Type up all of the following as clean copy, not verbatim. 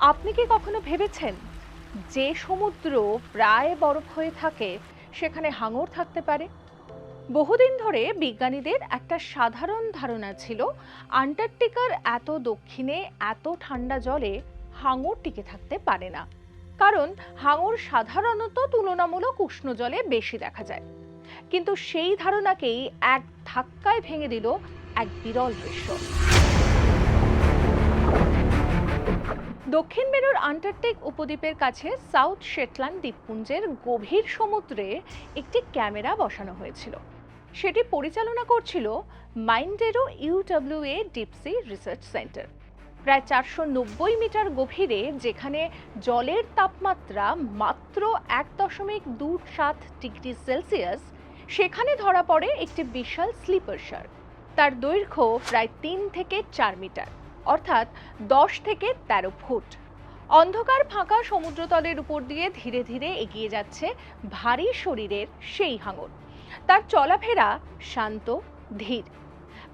আপনি কি কখনো ভেবেছেন যে সমুদ্র প্রায় বরফ হয়ে থাকে সেখানে হাঙর থাকতে পারে? বহুদিন ধরে বিজ্ঞানীদের একটা সাধারণ ধারণা ছিল আন্টার্কটিকার এত দক্ষিণে এত ঠান্ডা জলে হাঙর টিকে থাকতে পারে না। কারণ হাঙর সাধারণত তুলনামূলক উষ্ণ জলে বেশি দেখা যায়। কিন্তু সেই ধারণাকেই এক ধাক্কায় ভেঙে দিল এক বিরল দৃশ্য। দক্ষিণ মেরুর আন্টার্কটিক উপদ্বীপের কাছে সাউথ শেটল্যান্ড দ্বীপপুঞ্জের গভীর সমুদ্রে একটি ক্যামেরা বসানো হয়েছিল। সেটি পরিচালনা করছিল মাইন্ডেরো ইউডব্লিউএ ডিপসি রিসার্চ সেন্টার। প্রায় 490 মিটার গভীরে, যেখানে জলের তাপমাত্রা মাত্র 1.27 ডিগ্রি সেলসিয়াস, সেখানে ধরা পড়ে একটি বিশাল স্লিপার শার্ক। তার দৈর্ঘ্য প্রায় 3 থেকে 4 মিটার, অর্থাৎ 10 থেকে 13 ফুট। অন্ধকার ফাঁকা সমুদ্রতলের উপর দিয়ে ধীরে ধীরে এগিয়ে যাচ্ছে ভারী শরীরের সেই হাঙর। তার চলাফেরা শান্ত, ধীর।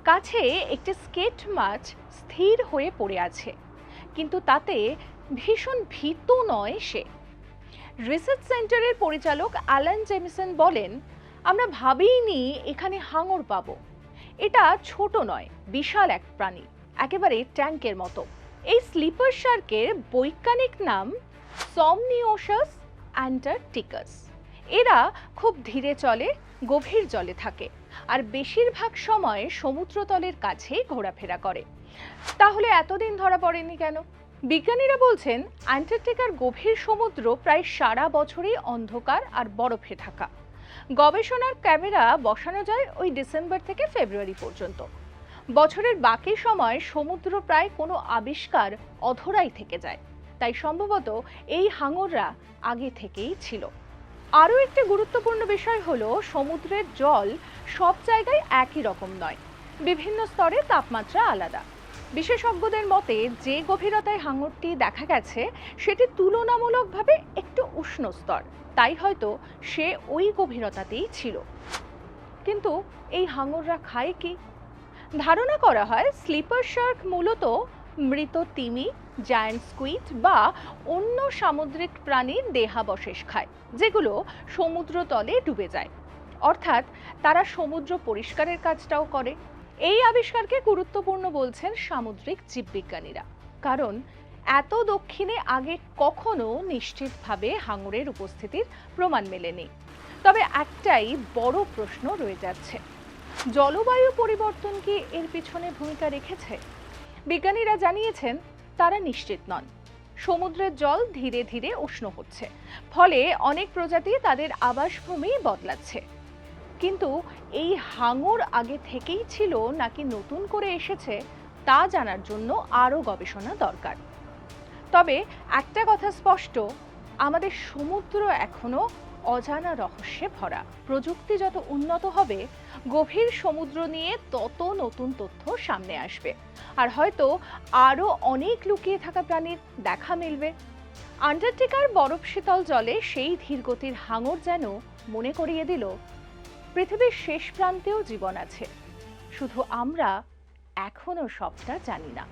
কাছে একটি স্কেট মাছ স্থির হয়ে পড়ে আছে, কিন্তু তাতে ভীষণ ভীত নয় সে। রিসার্চ সেন্টারের পরিচালক অ্যালান জেমিসন বলেন, আমরা ভাবিনি এখানে হাঙর পাবো। এটা ছোট নয়, বিশাল এক প্রাণী, একেবারে ট্যাঙ্কের মতো। এই স্লিপার শার্কের বৈজ্ঞানিক নাম সমনিওসাস অ্যান্টার্কটিকাস। এরা খুব ধীরে চলে, গভীর জলে থাকে, আর বেশিরভাগ সময় সমুদ্রতলের কাছেই ঘোরাফেরা করে। তাহলে এতদিন ধরা পড়েনি কেন? বিজ্ঞানীরা বলছেন, অ্যান্টার্কটিকার গভীর সমুদ্র প্রায় সারা বছরই অন্ধকার আর বরফে ঢাকা। গবেষণার ক্যামেরা বসানো যায় ওই ডিসেম্বর থেকে ফেব্রুয়ারি পর্যন্ত। বছরের বাকি সময় সমুদ্র প্রায় কোনো আবিষ্কার অধরাই থেকে যায়। তাই সম্ভবত এই হাঙররা আগে থেকেই ছিল। আরও একটি গুরুত্বপূর্ণ বিষয় হলো, সমুদ্রের জল সব জায়গায় একই রকম নয়, বিভিন্ন স্তরে তাপমাত্রা আলাদা। বিশেষজ্ঞদের মতে, যে গভীরতায় হাঙরটি দেখা গেছে সেটি তুলনামূলকভাবে একটু উষ্ণ স্তর, তাই হয়তো সে ওই গভীরতাতেই ছিল। কিন্তু এই হাঙররা খায় কি? ধারণা করা হয় স্লিপার শার্ক মূলত মৃত তিমি, জায়ান্ট স্কুইড বা অন্য সামুদ্রিক প্রাণীর দেহাবশেষ খায়, যেগুলো সমুদ্রতলে ডুবে যায়। অর্থাৎ তারা সমুদ্র পরিষ্কারের কাজটাও করে। এই আবিষ্কারকে গুরুত্বপূর্ণ বলছেন সামুদ্রিক জীববিজ্ঞানীরা, কারণ এত দক্ষিণে আগে কখনো নিশ্চিতভাবে হাঙরের উপস্থিতির প্রমাণ মেলেনি। তবে একটাই বড় প্রশ্ন রয়ে যাচ্ছে, জলবায়ু পরিবর্তন কি এর পিছনে ভূমিকা রেখেছে? বিজ্ঞানীরা জানিয়েছেন তারা নিশ্চিত নন। সমুদ্রের জল ধীরে ধীরে উষ্ণ হচ্ছে, ফলে অনেক প্রজাতি তাদের আবাসভূমি বদলাচ্ছে। কিন্তু এই হাঙর আগে থেকেই ছিল নাকি নতুন করে এসেছে, তা জানার জন্য আরও গবেষণা দরকার। তবে একটা কথা স্পষ্ট, আমাদের সমুদ্র এখনো অজানা রহস্যে ভরা। প্রযুক্তি যত উন্নত হবে, গভীর সমুদ্র নিয়ে তত নতুন তথ্য সামনে আসবে, আর হয়তো আরও অনেক লুকিয়ে থাকা প্রাণীর দেখা মিলবে। আন্টার্কটিকার বরফ শীতল জলে সেই ধীরগতির হাঙর যেন মনে করিয়ে দিল, পৃথিবীর শেষ প্রান্তেও জীবন আছে, শুধু আমরা এখনো সবটা জানি না।